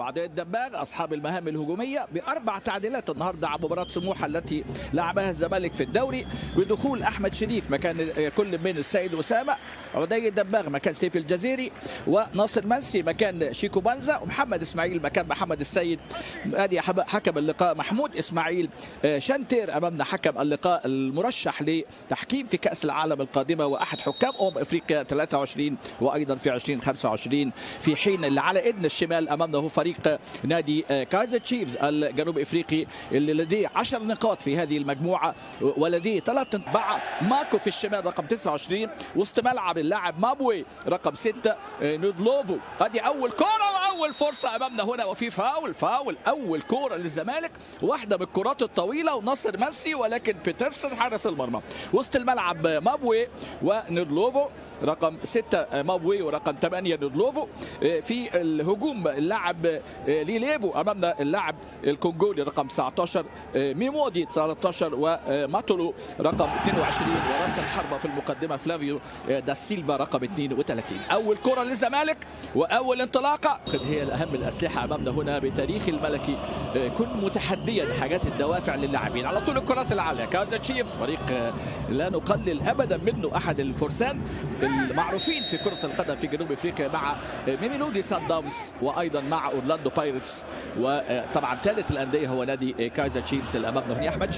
وعداء الدباغ اصحاب المهام الهجوميه باربع تعديلات النهارده على مباراه سموحه التي لعبها الزمالك في الدوري، بدخول احمد شريف مكان كل من السيد اسامه، عداء الدباغ مكان سيف الجزيري، وناصر منسي مكان شيكو بنزا، ومحمد اسماعيل مكان محمد السيد. ادي حكم اللقاء محمود اسماعيل شنتير، امامنا حكم اللقاء المرشح لتحكيم في كاس العالم القادمه واحد حكام افريقيا 23 وايضا في 2025، في حين اللي على ايدنا الشمال امامنا هو فريق نادي كايزر تشيفز الجنوب افريقي اللي لديه 10 نقاط في هذه المجموعه ولديه 3 مع ماكو في الشمال رقم 29، وسط ملعب اللاعب مابوي رقم 6 نودلوفو. ادي اول كره واول فرصه امامنا هنا، وفي فاول اول كره للزمالك، واحده من الكرات الطويله وناصر منسي، ولكن بيترسون حارس المرمى. وسط الملعب مابوي ونودلوفو رقم 6 مابوي ورقم 8 نودلوفو. في الهجوم اللاعب ليليبو، امامنا اللاعب الكونغولي رقم 19 ميمودي 13 وماتولو رقم 22، وراس الحربه في المقدمه فلافيو دا سيلفا رقم 32. اول كره للزمالك واول انطلاقه، هي اهم الاسلحه امامنا هنا بتاريخ الملكي. كن متحديا حاجات الدوافع للاعبين على طول الكرات العاليه. كايزر تشيفز فريق لا نقلل ابدا منه، احد الفرسان المعروفين في كره القدم في جنوب افريقيا مع ميميلودي سان داونز وايضا مع اورلاندو بايرتس، وطبعا ثالث الانديه هو نادي كايزر تشيفز اللي امامنا هنا. احمد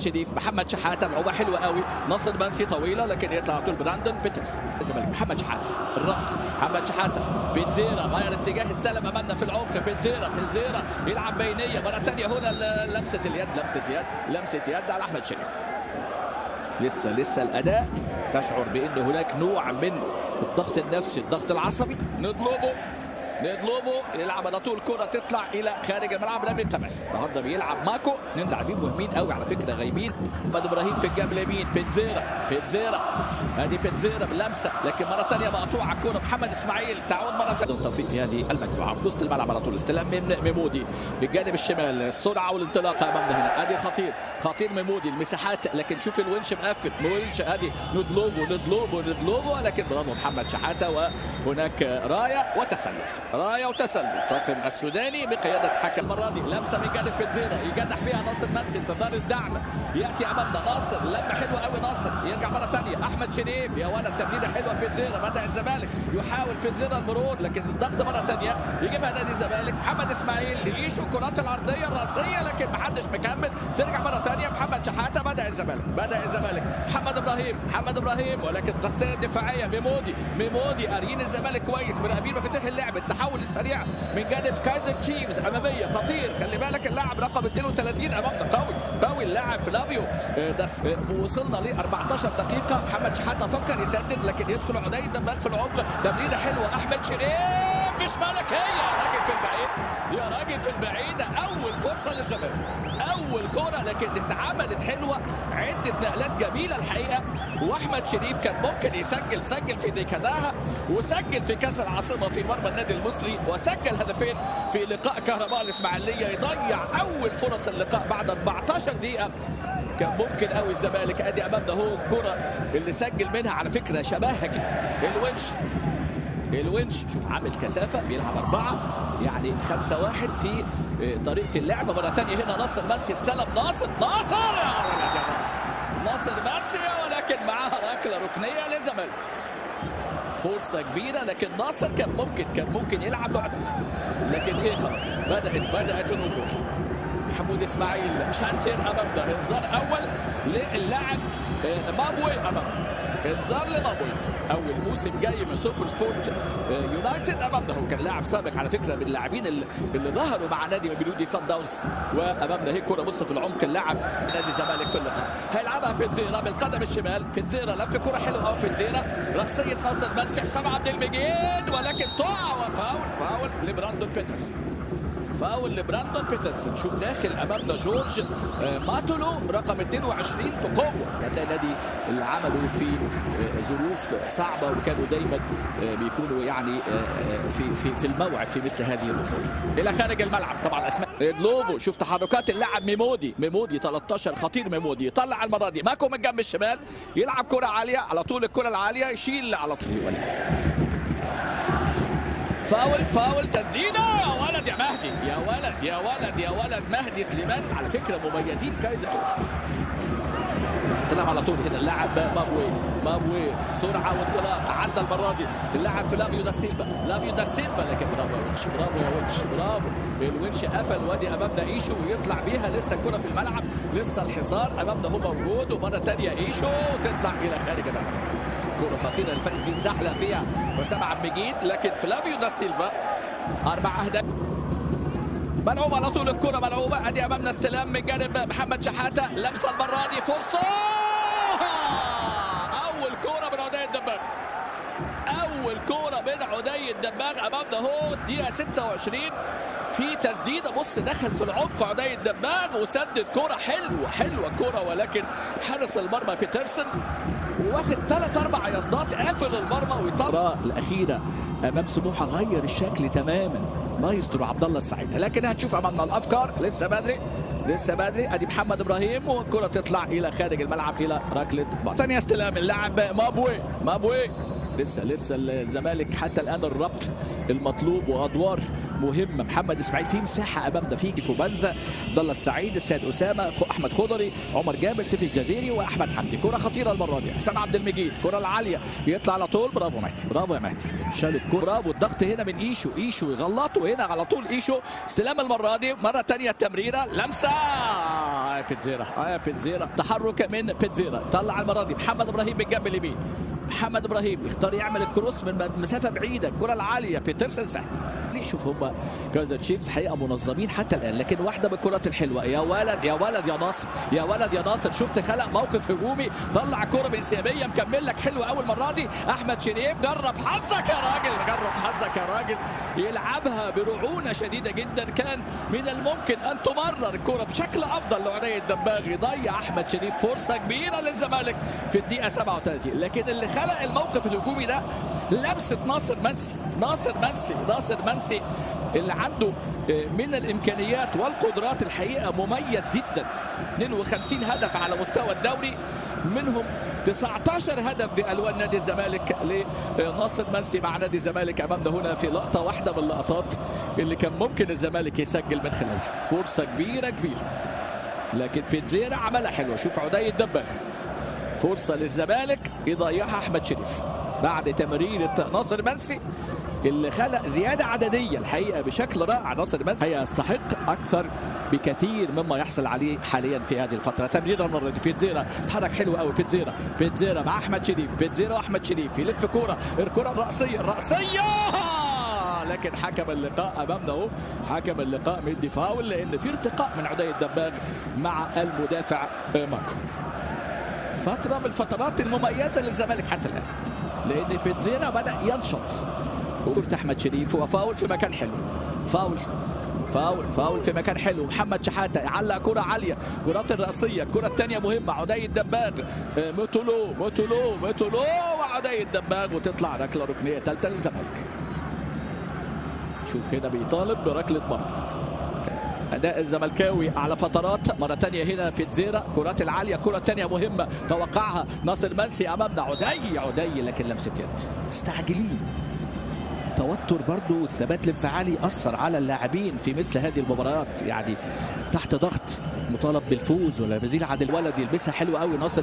شريف محمد شحاته، لعبه حلوه قوي، ناصر منسي طويله لكن يطلع طول براندون بيترسون الزمالك. محمد شحاته الرأس، محمد شحاته بنزيرا غير اتجاه، استلم امامنا في العمق، بنزيرا يلعب بينيه مره ثانيه هنا، لمسه يد على احمد شريف. لسه الاداء تشعر بان هناك نوع من الضغط النفسي، الضغط العصبي. نودلوفو يلعب على طول، كرة تطلع الى خارج الملعب، رامي التماس. النهارده بيلعب ماكو، اثنين لاعبين مهمين قوي على فكره غايبين. محمد ابراهيم في الجنب اليمين، بنزيرا ادي بنزيرا باللمسه، لكن مره ثانيه مقطوعه الكوره. محمد اسماعيل تعود مره ثانيه، توفيق في هذه المجموعه. في وسط الملعب على طول استلام من ميمودي بالجانب الشمال، السرعه والانطلاقه امامنا هنا. ادي خطير ميمودي، المساحات، لكن شوف الونش مقفل، ادي نودلوفو لكن برافو محمد شحاته. وهناك رايه وتسلل طاقم السوداني بقياده حكم. المره دي لمسه من جانب بنزيرا يجنح بها ناصر منسي، انتظار الدعم ياتي امامنا. ناصر لمه حلوه قوي، ناصر يرجع مره ثانيه. احمد شريف يا ولد، تمريره حلوه. بنزيرا بدا الزمالك يحاول بنزيرا المرور، لكن الضغط مره ثانيه يجيبها نادي الزمالك. محمد اسماعيل يعيش الكرات العرضيه الراسيه لكن ما حدش مكمل، ترجع مره ثانيه. محمد شحاته بدا الزمالك. محمد ابراهيم ولكن تغطيه دفاعيه. ميمودي قاريين الزمالك كويس، مراقبين مفاتيح اللعب، التحول السريع من جانب كايزر تشيفز اماميه خطير. خلي بالك اللاعب رقم 32 امامنا قوي اللاعب فلافيو داس. وصلنا ل 14 دقيقه، محمد شحاته فكر يسدد لكن يدخل عداء الدباغ في العمق، تمريره حلوه. احمد شريف مش ملكيه يا راجل في البعيد. اول فرصه للزمالك، اول كره لكن اتعملت حلوه، عده نقلات جميله الحقيقه. واحمد شريف كان ممكن سجل في ديكاداها، وسجل في كاس العاصمه في مرمى النادي المصري، وسجل هدفين في لقاء كهرباء الاسماعيليه. يضيع اول فرص اللقاء بعد 14 دقيقه، كان ممكن قوي الزمالك. ادي امامنا هو الكره اللي سجل منها على فكره شبهها الونش شوف عامل كثافه، بيلعب 4 يعني 5-1 في طريقه اللعب. مره ثانيه هنا ناصر منسي استلم، ناصر منسي، ولكن معاها ركنيه للزمالك. فرصه كبيره لكن ناصر كان ممكن يلعب لوحده، لكن خلاص بدات الامور. محمود اسماعيل شانتير امامنا، انذار اول للاعب مابوي، انذار لمابوي، اول موسم جاي من سوبر سبورت يونايتد امامنا. هو كان لاعب سابق على فكره من اللاعبين اللي ظهروا مع نادي ميلودي سان داونز. وامامنا هي كره، بص في العمق، اللاعب نادي الزمالك في اللقاء هيلعبها بنزيرا بالقدم الشمال. بنزيرا لف كره حلوه قوي، بنزيرا راسيه ناصر منسي، حسام عبد المجيد، ولكن تقع وفاول لبراندون بيترسون. شوف داخل امامنا جورج ماتولو رقم 22 بقوه. كان ده نادي اللي عملوا في ظروف صعبه، وكانوا دايما بيكونوا يعني في الموعد في مثل هذه الامور. الى خارج الملعب طبعا اسماء نودلوفو. شوف تحركات اللاعب ميمودي 13 خطير. ميمودي يطلع المره دي ماكو من الجنب الشمال، يلعب كره عاليه على طول، الكره العاليه يشيل على طول. فاول تسديده يا ولد يا ولد مهدي سليمان على فكره مميزين كايزر. استلم على طول هنا اللاعب مابوي سرعه وانطلاق، عدى المره دي اللاعب فلافيو دا سيلفا لكن برافو يا ونش، برافو يا ونش، برافو الونش قفل. وادي امامنا ايشو ويطلع بيها، لسه الكره في الملعب، لسه الحصار امامنا هو موجود، ومره ثانيه ايشو تطلع الى خارج الملعب. كره خطيره اللي فاتت دي اتزحلق فيها وسام عبد المجيد، لكن فلافيو دا سيلفا 4 أهداف. ملعوبه على طول الكره ملعوبه، ادي امامنا استلام من جانب محمد شحاته، لمسه المره دي فرصه، اول كره من عدي الدباغ، اول كره من عدي الدباغ امامنا اهو الدقيقه 26 في تسديده، بص دخل في العمق عدي الدباغ وسدد كره حلوه كره، ولكن حارس المرمى بيترسن واخد 3-4 ياردات قافل المرمى ويطلع. الاخيره امام سموحه غير الشكل تماما مايسترو عبد الله السعيد، لكن هنشوف امامنا الافكار، لسه بدري ادي محمد ابراهيم والكره تطلع الى خارج الملعب الى ركله مرمى. ثانيه استلام اللاعب مابوي لسه الزمالك حتى الان الربط المطلوب وادوار مهمه. محمد اسماعيل في مساحه امامنا، في كوبانزا، عبد الله السعيد، السيد اسامه، احمد خضري، عمر جابر، سيف الجزيري واحمد حمدي. كره خطيره المره دي، حسام عبد المجيد، كره العاليه يطلع على طول، برافو يا مهدي شال الكره، برافو. الضغط هنا من ايشو يغلطوا هنا على طول ايشو. استلام المره دي مره ثانيه التمريره، لمسه بيتزيرا تحرك من بيتزيرا، طلع المره دي محمد ابراهيم من جنب اليمين، محمد ابراهيم يختار يعمل الكروس من مسافه بعيده، الكره العاليه بيترسن سهل. ليه شوف هم كايزر تشيفز حقيقه منظمين حتى الان، لكن واحده من الكرات الحلوه، يا ولد يا ناصر شفت خلق موقف هجومي، طلع كره بانسيابيه مكمل لك حلوه اول مره دي. احمد شريف جرب حظك يا راجل يلعبها برعونه شديده جدا، كان من الممكن ان تمرر الكره بشكل افضل لعدي الدباغ، يضيع احمد شريف فرصه كبيره للزمالك في الدقيقه 37، لكن اللي خلق الموقف الهجومي ده لمسه ناصر منسي اللي عنده من الامكانيات والقدرات الحقيقه مميز جدا. 52 هدف على مستوى الدوري، منهم 19 هدف بالوان نادي الزمالك لناصر منسي مع نادي الزمالك امامنا هنا في لقطه واحده من اللقطات اللي كان ممكن الزمالك يسجل من خلالها. فرصه كبيره لكن بيتزيرا عملها حلوه. شوف عدي الدباغ، فرصه للزمالك يضيعها احمد شريف بعد تمريره ناصر منسي اللي خلق زياده عدديه الحقيقه بشكل رائع. ناصر منسي يستحق اكثر بكثير مما يحصل عليه حاليا في هذه الفتره. تمريره المره دي بيتزيرا اتحرك حلو قوي، بيتزيرا مع احمد شريف، واحمد شريف يلف كوره، الكره الراسيه لكن حكم اللقاء امامنا اهو، حكم اللقاء مدي فاول لان في ارتقاء من عدي الدباغ مع المدافع ماكو. فتره من الفترات المميزه للزمالك حتى الان، لان بيتزيرا بدا ينشط. وقلت احمد شريف وفاول في مكان حلو، فاول في مكان حلو. محمد شحاته يعلق كره عاليه، كرات الراسيه، الكره الثانيه مهمه، عدي الدباغ موتولو وعدي الدباغ، وتطلع ركله ركنيه ثالثه للزمالك. شوف هنا بيطالب بركله مرمى. اداء الزملكاوي على فترات، مره ثانيه هنا بيتزيرا، كرات العاليه، الكره الثانيه مهمه توقعها ناصر منسي امامنا، عدي لكن لمسه يد. مستعجلين، توتر برضو والثبات الانفعالي اثر على اللاعبين في مثل هذه المباريات، يعني تحت ضغط مطالب بالفوز ولا بديل عادل. الولد يلبسها حلو قوي ناصر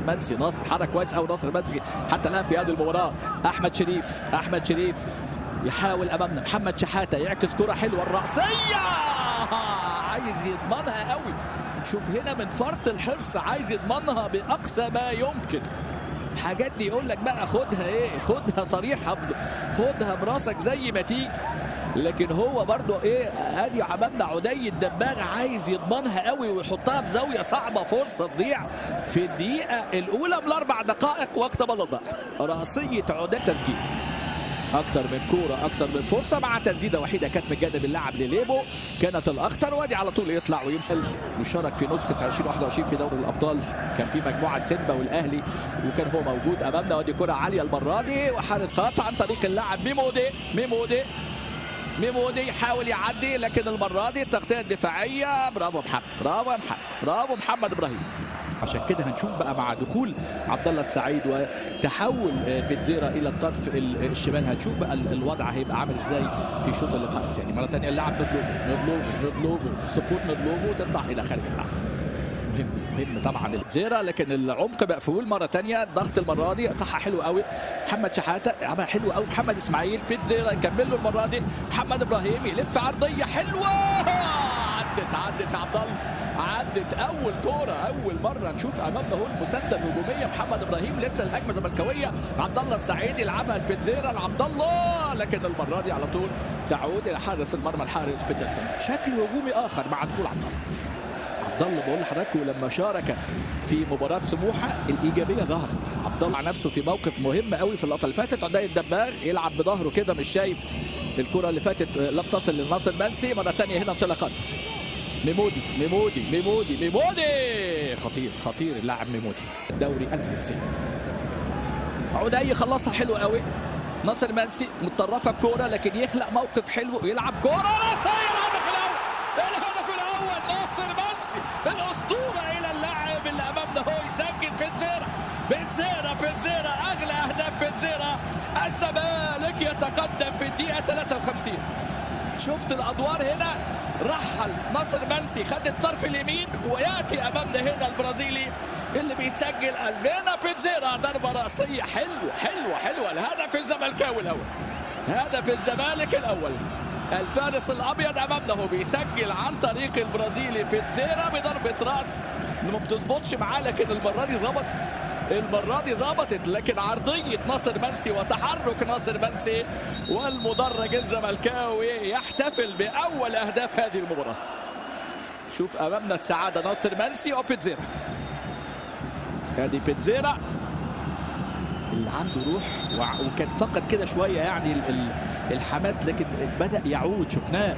حرك كويس قوي ناصر منسي حتى الان في هذه المباراه. احمد شريف يحاول امامنا، محمد شحاته يعكس كره حلوه الراسيه، عايز يضمنها قوي. شوف هنا من فرط الحرص عايز يضمنها باقصى ما يمكن. حاجات دي يقول لك بقى خدها صريحه، خدها براسك زي ما تيجي، لكن هو برضو ادي امامنا عدي الدباغ عايز يضمنها قوي ويحطها بزاويه صعبه، فرصه تضيع في الدقيقه الاولى من 4 دقائق وقت بدل ضائع. راسيه عدي تسجيل، اكثر من كوره، اكثر من فرصه، مع تسديده وحيده كانت من جانب اللاعب لليبو كانت الاخطر، وادي على طول يطلع ويمثل. وشارك في نسخه 2021 في دوري الابطال، كان في مجموعه سيمبا والاهلي وكان هو موجود امامنا. وادي كره عاليه المره دي، وحارس قاطع عن طريق اللاعب ميمودي يحاول يعدي، لكن المره دي التغطيه الدفاعيه، برافو محمد ابراهيم. عشان كده هنشوف بقى مع دخول عبد الله السعيد وتحول بيتزيرا الى الطرف الشمال، هنشوف بقى الوضع هيبقى عامل ازاي في شوط اللقاء الثاني. مره ثانيه اللاعب نودلوفو سقوط نودلوفو تطلع الى خارج الملعب. مهم طبعا بيتزيرا، لكن العمق مقفول مره ثانيه. الضغط المره دي قطعها حلو قوي محمد شحاته، لعبها حلو قوي محمد اسماعيل. بيتزيرا يكمل له المره دي محمد ابراهيم، يلف عرضيه حلوه عدت عبد الله، عدت اول كوره، اول مره نشوف امامنا هو المسانده الهجوميه محمد ابراهيم. لسه الهجمه زملكاويه، عبد الله السعيد يلعبها لبيتزيرا لعبد الله، لكن المره دي على طول تعود الى حارس المرمى الحارس بيترسون. شكل هجومي اخر مع دخول عبد الله. عبد الله بقول لحضراتكم لما شارك في مباراه سموحه الايجابيه ظهرت. عبد الله مع نفسه في موقف مهم قوي في اللقطه اللي فاتت، عدي الدباغ يلعب بظهره كده مش شايف الكره اللي فاتت، لم تصل للناصر منسي. مره ثانيه هنا انطلاقات ميمودي خطير اللاعب ميمودي الدوري الفرنسي. عدي خلصها حلو قوي. ناصر منسي متطرفه الكوره لكن يخلق موقف حلو ويلعب كوره راسيه. الهدف الاول ناصر منسي الاسطوره الى اللاعب اللي امامنا هو يسجل. بنزيرا اغلى اهداف بنزيرا. الزمالك يتقدم في الدقيقه 53. شفت الادوار هنا، رحل ناصر منسي خد الطرف اليمين وياتي امامنا هنا البرازيلي اللي بيسجل الفينا بيتزيرا ضربه راسيه حلوه. الهدف الزملكاوي الاول، هدف الزمالك الاول. الفارس الابيض امامنا هو بيسجل عن طريق البرازيلي بيتزيرا بضربه راس ما بتظبطش معاه، لكن المره دي ظبطت. لكن عرضيه ناصر منسي وتحرك ناصر منسي، والمدرج الزملكاوي يحتفل باول اهداف هذه المباراه. شوف امامنا السعاده ناصر منسي وبيتزيرا. ادي بيتزيرا اللي عنده روح وكان فقد كده شويه يعني الحماس، لكن بدا يعود. شفناه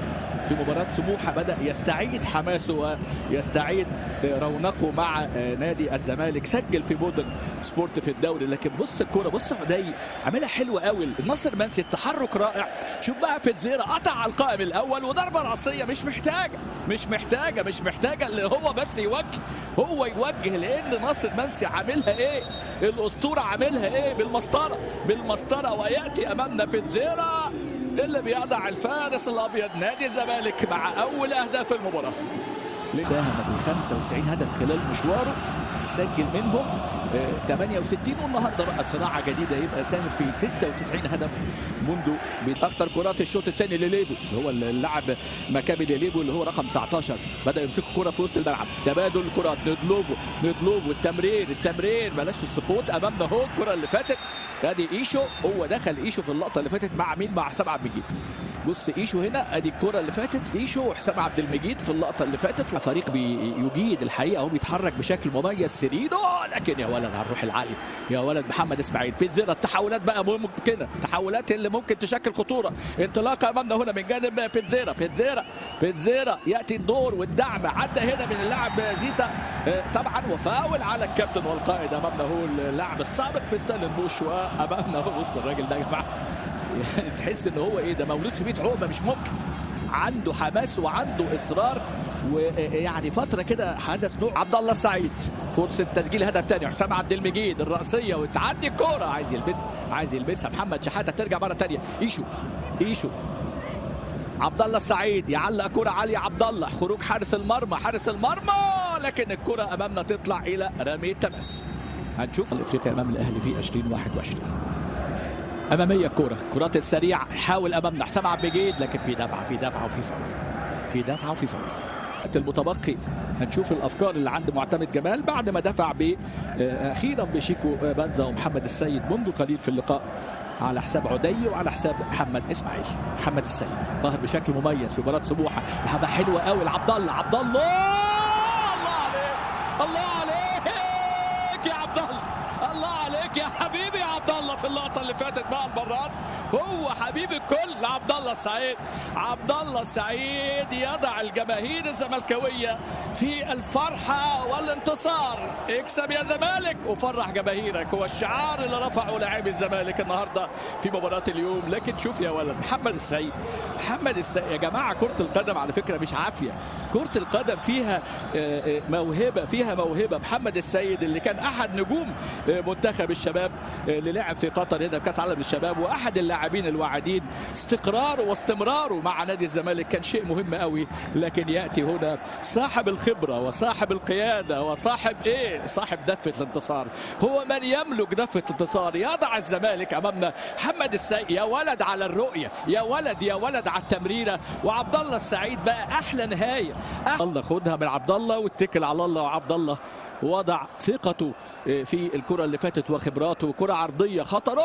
في مباراه سموحه بدا يستعيد حماسه ويستعيد رونقه مع نادي الزمالك. سجل في مودرن سبورت في الدوري. لكن بص الكوره، بص عدي عاملها حلوه قوي. ناصر منسي التحرك رائع. شوف بقى بيتزيرا قطع على القائم الاول وضربه راسيه مش محتاجه اللي هو بس يوجه لان ناصر منسي عاملها ايه، الاسطوره عاملها ايه بالمسطره. وياتي امامنا بيتزيرا اللي بيضع الفارس الابيض نادي الزمالك مع اول اهداف المباراه. ساهم في 95 هدف خلال مشواره، سجل منهم 68، والنهارده بقى صناعه جديده يبقى ساهم في 96 هدف منذ من اخطر كرات الشوط الثاني لليبو اللي هو اللاعب مكابي ليبو اللي هو رقم 19. بدا يمسك الكره في وسط الملعب، تبادل الكرات نودلوفو التمرير بلاش السقوط. امامنا اهو الكره اللي فاتت ادي ايشو، هو دخل ايشو في اللقطه اللي فاتت مع مين؟ مع حسام عبد المجيد. بص ايشو هنا، ادي الكره اللي فاتت ايشو وحسام عبد المجيد في اللقطه اللي فاتت. فريق بيجيد الحقيقه، هو بيتحرك بشكل مميز. سيرينو، لكن يا ولد على الروح العالي، يا ولد محمد اسماعيل. بيتزيرا التحولات بقى ممكنه، التحولات اللي ممكن تشكل خطوره. انطلاقه امامنا هنا من جانب بيتزيرا ياتي الدور والدعم. عدى هنا من اللاعب زيتا طبعا، وفاول على الكابتن والقائد. امامنا هو اللاعب السابق في ستانلي بوش، وامامنا هو بص الراجل ده يا جماعه يعني تحس ان هو ايه ده، مولود في بيت عقبه، مش ممكن. عنده حماس وعنده اصرار، ويعني فتره كده حدث نوع. عبد الله السعيد فرصه تسجيل هدف ثاني. حسام عبد المجيد الراسيه وتعدي الكوره، عايز يلبسها محمد شحاته، ترجع مره ثانيه ايشو عبد الله السعيد يعلق كرة عالية. عبد الله خروج حارس المرمى، لكن الكرة امامنا تطلع الى رمية تماس. هنشوف الافريقيا امام الاهلي في 2021. اماميه الكرات السريعه، حاول امامنا حسام عبد المجيد، لكن في دفعه وفي فاول. المتبقي هنشوف الافكار اللي عند معتمد جمال بعد ما دفع اخيرا بشيكو بنزا ومحمد السيد منذ قليل في اللقاء على حساب عدي وعلى حساب محمد اسماعيل. محمد السيد ظهر بشكل مميز في مباراه سموحه، لعبه حلوه قوي لعبد الله. الله عليك يا عبد الله، الله عليك يا حبيبي يا عبد الله. في اللقطه اللي فاتت بقى المرات هو هو حبيب الكل عبد الله السعيد. عبد الله السعيد يضع الجماهير الزملكاويه في الفرحه والانتصار. اكسب يا زمالك وفرح جماهيرك، هو الشعار اللي رفعه لاعبي الزمالك النهارده في مباراه اليوم. لكن شوف يا ولد محمد السعيد، محمد السعيد يا جماعه، كره القدم على فكره مش عافيه، كره القدم فيها موهبه، فيها موهبه. محمد السعيد اللي كان احد نجوم منتخب الشباب اللي لعب في قطر هنا في كاس عالم الشباب، واحد اللاعبين الواعدين، استقراره واستمراره مع نادي الزمالك كان شيء مهم قوي. لكن ياتي هنا صاحب الخبره وصاحب القياده وصاحب صاحب دفه الانتصار، هو من يملك دفه الانتصار، يضع الزمالك امامنا. محمد السعيد يا ولد على الرؤيه، يا ولد يا ولد على التمريره. وعبد الله السعيد بقى احلى نهايه. الله خدها من عبد الله واتكل على الله. وعبد الله وضع ثقته في الكره اللي فاتت وخبراته، كره عرضيه خطر.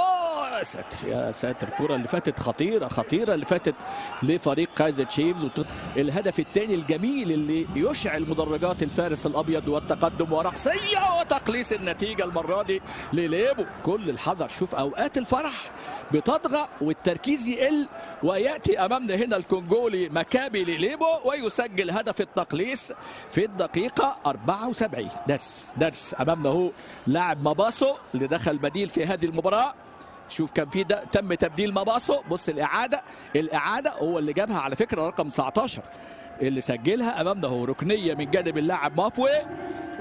يا ساتر يا ساتر، الكره اللي فاتت خطيره خطيره اللي فاتت لفريق كايزر تشيفز. الهدف الثاني الجميل اللي يشعل مدرجات الفارس الابيض والتقدم ورقصيه وتقليص النتيجه المره دي لليبو. كل الحذر، شوف اوقات الفرح بتطغى والتركيز يقل، وياتي امامنا هنا الكونغولي مكابي لليبو ويسجل هدف التقليص في الدقيقه 74. درس امامنا هو لاعب ماباسو اللي دخل بديل في هذه المباراه. شوف كان في تم تبديل ماباسو. بص الاعاده هو اللي جابها على فكره، رقم 19 اللي سجلها. امامنا هو ركنيه من جانب اللاعب مابوي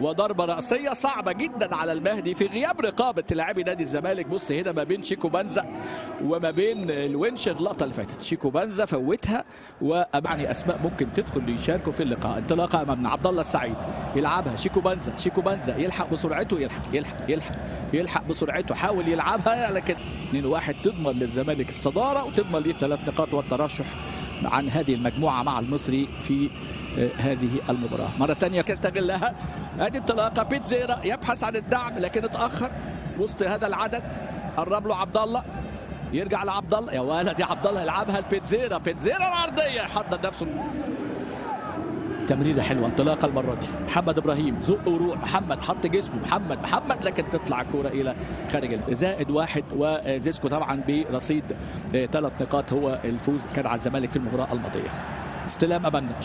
وضربه راسيه صعبه جدا على المهدي في غياب رقابه لاعبي نادي الزمالك. بص هنا ما بين شيكو بنزا وما بين الونش اللقطه اللي فاتت، شيكو بنزا فوتها، ومعني اسماء ممكن تدخل ليشاركوا في اللقاء. انطلاقه امامنا عبد الله السعيد يلعبها شيكو بنزا يلحق بسرعته، يلحق بسرعته، حاول يلعبها لكن 2-1 تضمن للزمالك الصداره وتضمن ليه 3 نقاط والترشح عن هذه المجموعه مع المصري في هذه المباراه. مره ثانيه يستغلها. ادي انطلاقه بيتزيرا يبحث عن الدعم لكن اتاخر وسط هذا العدد. قرب له عبد الله، يرجع لعبد الله. يا ولد يا عبد الله يلعبها لبيتزيرا، العرضيه يحضر نفسه. تمريره حلوه، انطلاقه المره دي محمد ابراهيم، زق وروح محمد، حط جسمه محمد لكن تطلع الكوره الى خارج زائد 1. وزيسكو طبعا برصيد 3 نقاط، هو الفوز كان على الزمالك في المباراه الماضيه. استلام امامنا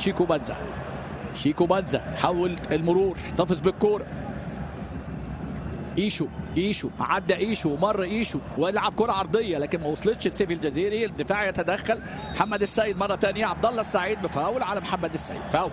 شيكو بنزا حول المرور، احتفظ بالكوره. ايشو عدى مر ويلعب كره عرضيه لكن ما وصلتش لسيف الجزيري. الدفاع يتدخل. محمد السيد مره ثانيه، عبد الله السعيد بفاول على محمد السيد، فاول.